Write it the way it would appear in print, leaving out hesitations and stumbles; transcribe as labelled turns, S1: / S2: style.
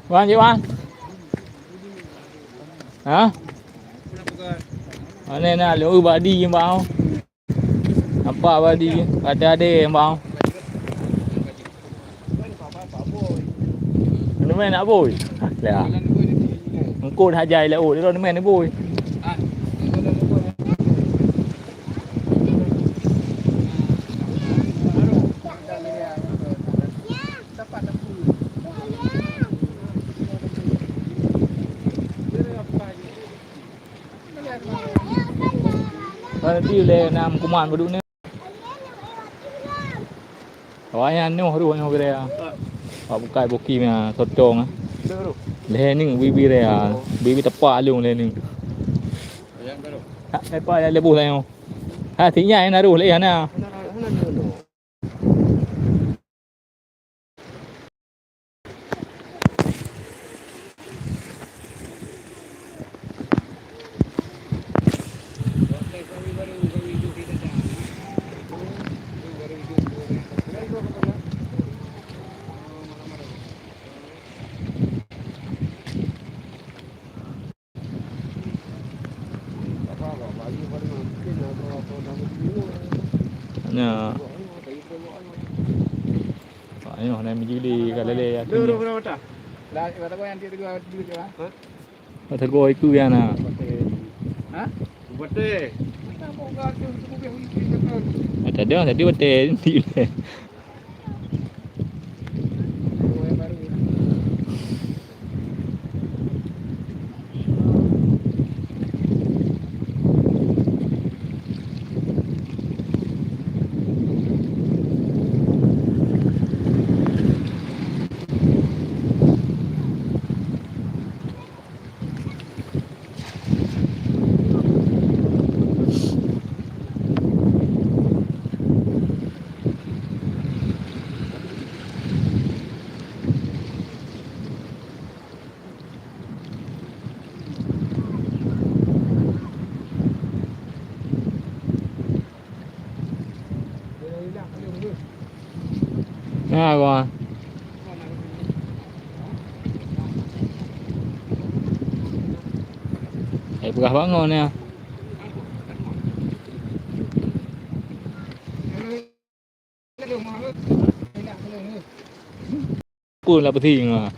S1: Wan, cik Wan. Hả? Ở đây là liệu bà đi bao? Apa bà đi? Ada bao? Nó men đã bồi. Lẹ. Cô hai giày lại ủi rồi nó men nó bồi. Đi lên Nam Kuman vào dunia. Awalnya ni mau ruang apa dia? Bukai boki mah sotong ah. Lehening bibi dia, bibi tepak luôn lehening. Apa ya lebu saya. Ha thinya na ru le na. Nah. Ini orang yang menjuli kalau le. Dulu berapa dah? Lah kata kau yang tiga juga. Hah? Kata kau itu ya na. Hah? Bete. Tadi bete nanti le. Nha qua. Pegah bangun ya. Pun lah penting ah.